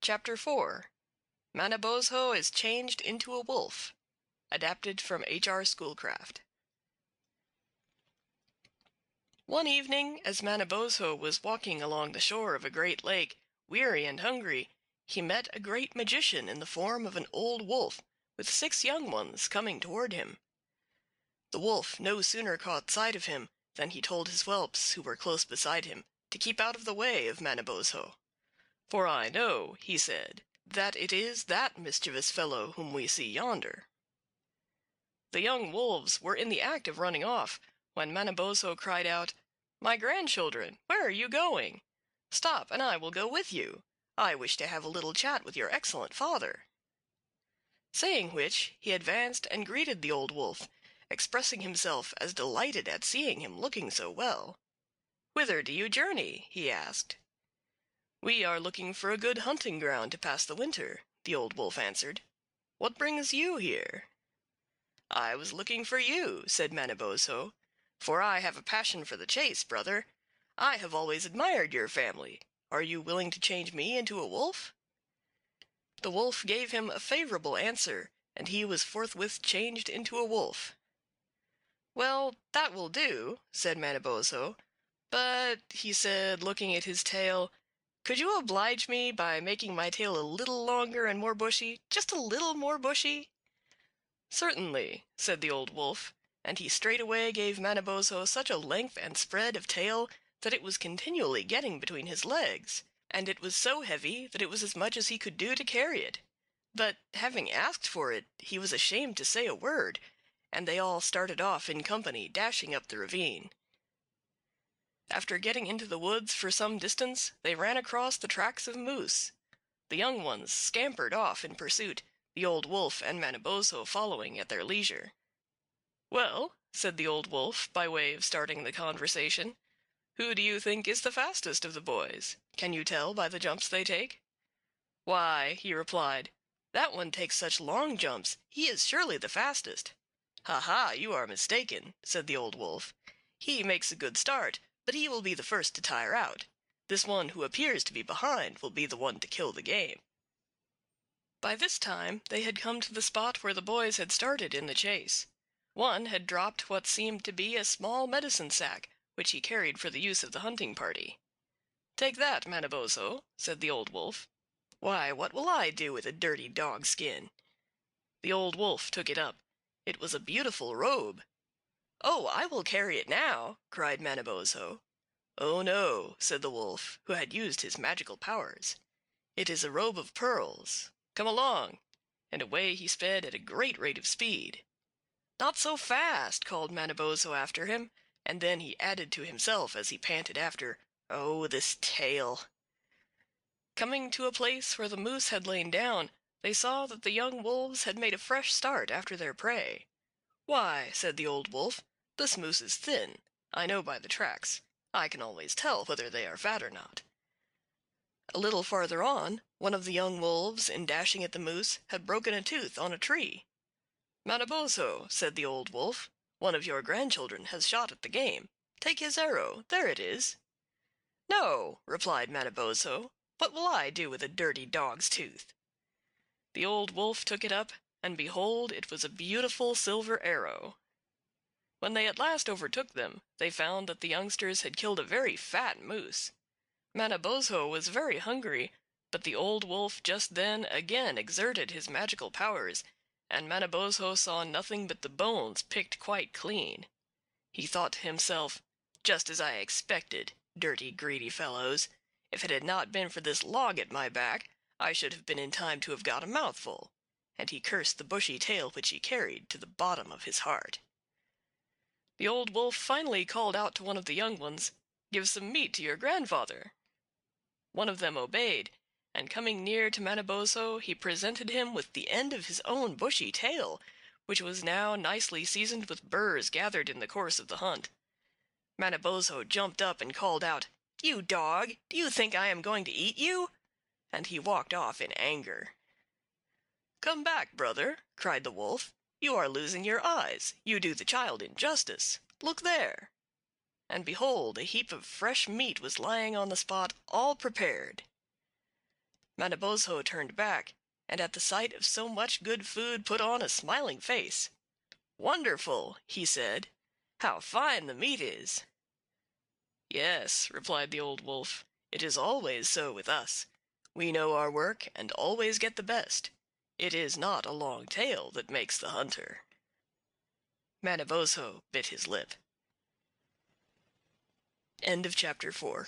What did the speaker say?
Chapter 4 Manabozho is Changed into a Wolf. Adapted from H.R. Schoolcraft. One evening, as Manabozho was walking along the shore of a great lake, weary and hungry, he met a great magician in the form of an old wolf, with 6 young ones coming toward him. The wolf no sooner caught sight of him than he told his whelps, who were close beside him, to keep out of the way of Manabozho. "For I know," he said, "that it is that mischievous fellow whom we see yonder." The young wolves were in the act of running off, when Manabozho cried out, "My grandchildren, where are you going? Stop, and I will go with you. I wish to have a little chat with your excellent father." Saying which, he advanced and greeted the old wolf, expressing himself as delighted at seeing him looking so well. "Whither do you journey?" he asked. "We are looking for a good hunting ground to pass the winter," the old wolf answered. "What brings you here?" "I was looking for you," said Manabozho, "for I have a passion for the chase, brother. I have always admired your family. Are you willing to change me into a wolf?" The wolf gave him a favorable answer, and he was forthwith changed into a wolf. "Well, that will do," said Manabozho. "But," he said, looking at his tail, "could you oblige me by making my tail a little longer and more bushy, just a little more bushy?" "Certainly," said the old wolf, and he straightway gave Manabozho such a length and spread of tail that it was continually getting between his legs, and it was so heavy that it was as much as he could do to carry it. But having asked for it, he was ashamed to say a word, and they all started off in company, dashing up the ravine. After getting into the woods for some distance, they ran across the tracks of moose. The young ones scampered off in pursuit, the old wolf and Manabozho following at their leisure. "Well," said the old wolf, by way of starting the conversation, "who do you think is the fastest of the boys? Can you tell by the jumps they take?" "Why," he replied, "that one takes such long jumps, he is surely the fastest." "Ha, ha, you are mistaken," said the old wolf. "He makes a good start, but he will be the first to tire out. This one who appears to be behind will be the one to kill the game." By this time they had come to the spot where the boys had started in the chase. One had dropped what seemed to be a small medicine sack, which he carried for the use of the hunting party. "Take that, Manabozho," said the old wolf. "Why, what will I do with a dirty dog skin?" The old wolf took it up. It was a beautiful robe. "Oh, I will carry it now," cried Manabozho. "Oh no," said the wolf, who had used his magical powers. "It is a robe of pearls. Come along," and away he sped at a great rate of speed. "Not so fast," called Manabozho after him, and then he added to himself as he panted after, "Oh, this tail!" Coming to a place where the moose had lain down, they saw that the young wolves had made a fresh start after their prey. "Why," said the old wolf, "this moose is thin. I know by the tracks. I can always tell whether they are fat or not." A little farther on, one of the young wolves, in dashing at the moose, had broken a tooth on a tree. "Manabozho," said the old wolf, "one of your grandchildren has shot at the game. Take his arrow, there it is." "No," replied Manabozho, "what will I do with a dirty dog's tooth?" The old wolf took it up, and behold, it was a beautiful silver arrow. When they at last overtook them, they found that the youngsters had killed a very fat moose. Manabozho was very hungry, but the old wolf just then again exerted his magical powers, and Manabozho saw nothing but the bones picked quite clean. He thought to himself, "Just as I expected, dirty, greedy fellows. If it had not been for this log at my back, I should have been in time to have got a mouthful," and he cursed the bushy tail which he carried to the bottom of his heart. The old wolf finally called out to one of the young ones, "Give some meat to your grandfather." One of them obeyed, and coming near to Manabozho he presented him with the end of his own bushy tail, which was now nicely seasoned with burrs gathered in the course of the hunt. Manabozho jumped up and called out, "You dog, do you think I am going to eat you?" and he walked off in anger. "Come back, brother," cried the wolf. "You are losing your eyes. You do the child injustice. Look there." And behold, a heap of fresh meat was lying on the spot, all prepared. Manabozho turned back, and at the sight of so much good food put on a smiling face. "Wonderful!" he said. "How fine the meat is!" "Yes," replied the old wolf, "it is always so with us. We know our work and always get the best. It is not a long tail that makes the hunter." Manabozho bit his lip. End of chapter 4.